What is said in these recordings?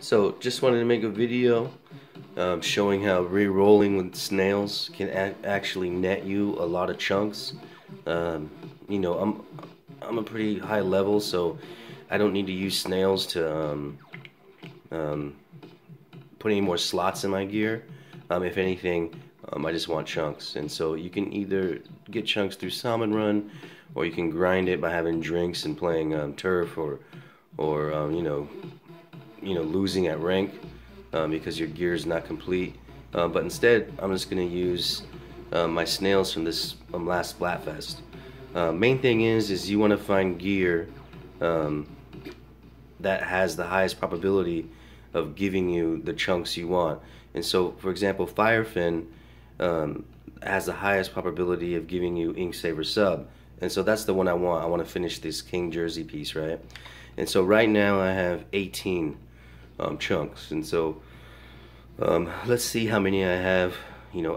So just wanted to make a video showing how re-rolling with snails can actually net you a lot of chunks. Um, you know, I'm a pretty high level, so I don't need to use snails to um, put any more slots in my gear. If anything, I just want chunks, and so you can either get chunks through Salmon Run, or you can grind it by having drinks and playing turf, or losing at rank because your gear is not complete. But instead, I'm just going to use my snails from this last Splatfest. Main thing is you want to find gear that has the highest probability of giving you the chunks you want. And so, for example, Firefin has the highest probability of giving you Inksaver Sub. And so that's the one I want. I want to finish this King Jersey piece, right? And so right now I have 18 chunks. And so let's see how many I have,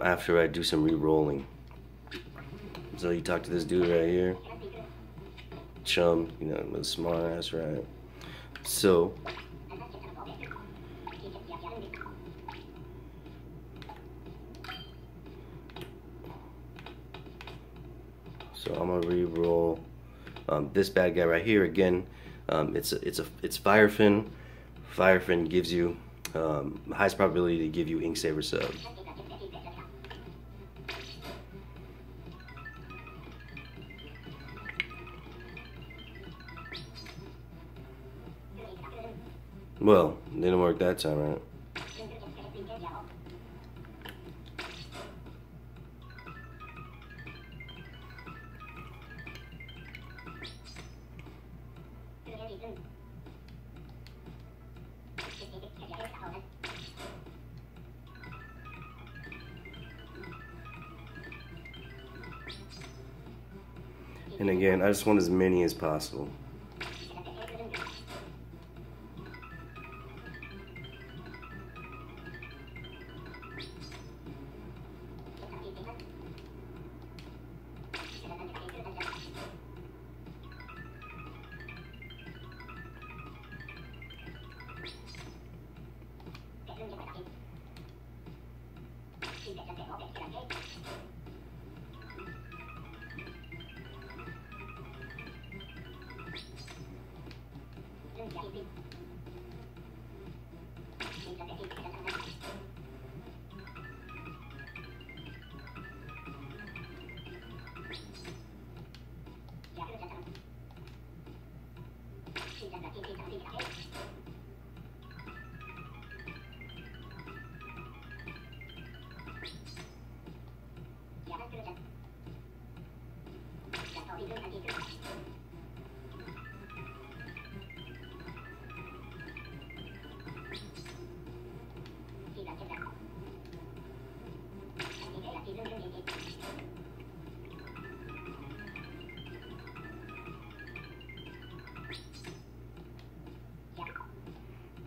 after I do some re-rolling. So you talk to this dude right here. Chum, with a smart ass, right? So I'm gonna re-roll this bad guy right here again. It's Firefin. Firefin gives you the highest probability to give you Inksaver Sub. Well, didn't work that time, right? And again, I just want as many as possible.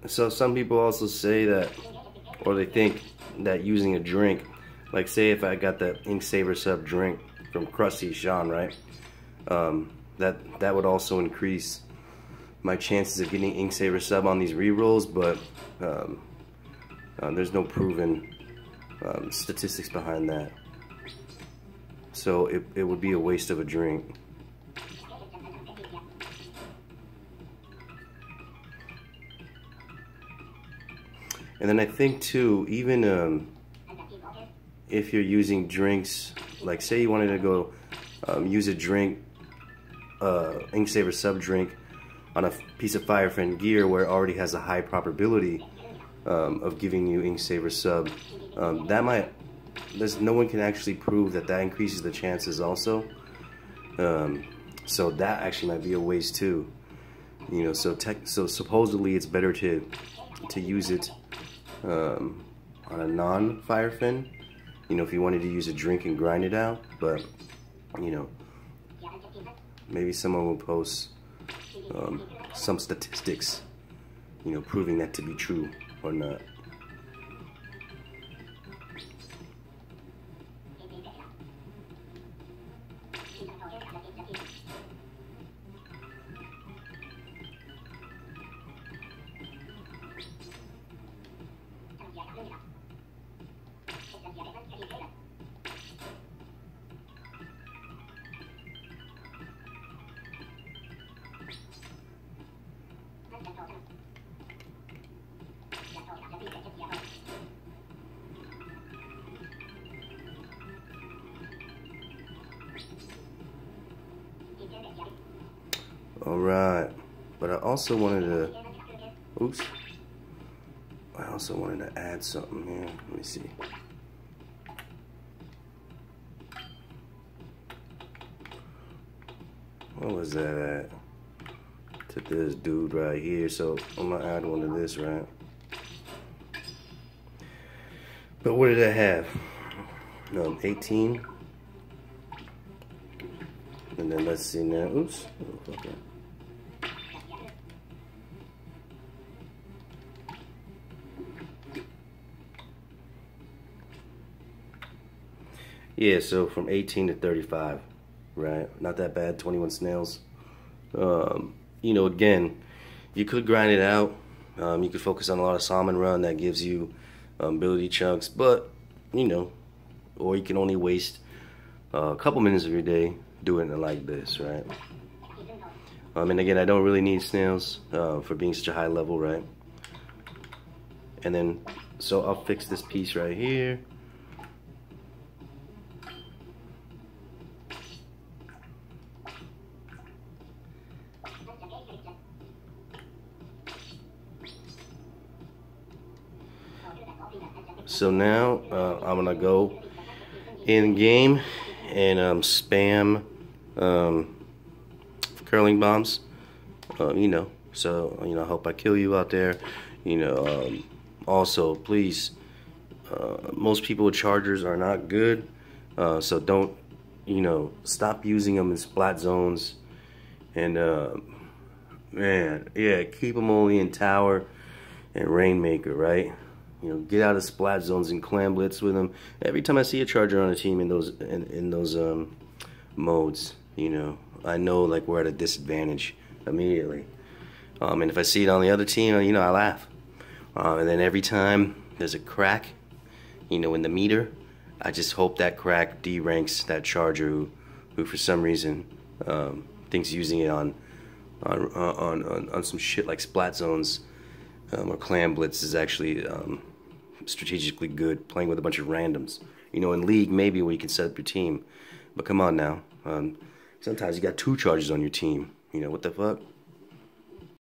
So some people also say that, or they think that using a drink, like say if I got that Inksaver Sub drink from Krusty Sean, right? That would also increase my chances of getting Inksaver Sub on these rerolls, but there's no proven statistics behind that. So it would be a waste of a drink. And then I think too, even if you're using drinks, like say you wanted to go use a drink, Inksaver Sub drink on a piece of Firefin gear where it already has a high probability of giving you Inksaver Sub, no one can actually prove that increases the chances also. So that actually might be a waste too. So supposedly it's better to use it on a non-Firefin, if you wanted to use a drink and grind it out. But maybe someone will post some statistics proving that to be true or not. Alright, but I also wanted to, oops, I also wanted to add something here. Let me see. What was that at? To this dude right here, so I'm gonna add one to this, right? But what did I have? 18. And then let's see now. Oops. Oh, okay. Yeah, so from 18 to 35, right? Not that bad, 21 snails. You know, again, you could grind it out. You could focus on a lot of salmon run that gives you ability chunks, but, you know, or you can only waste a couple minutes of your day doing it like this, right? And again, I don't really need snails for being such a high level, right? And then, so I'll fix this piece right here. So now I'm gonna go in game and spam curling bombs. You know, so you know, I hope I kill you out there. You know, also please, most people with chargers are not good, so don't, you know, stop using them in splat zones. And man, yeah, keep them only in tower and rainmaker, right? You know, get out of splat zones and clan blitz with them. Every time I see a charger on a team in those modes, you know, I know like we're at a disadvantage immediately. And if I see it on the other team, you know, I laugh. And then every time there's a crack, you know, in the meter, I just hope that crack de-ranks that charger who for some reason thinks using it on some shit like splat zones or clan blitz is actually strategically good, playing with a bunch of randoms. You know, in League, maybe where you can set up your team. But come on now. Sometimes you got 2 charges on your team. You know, what the fuck?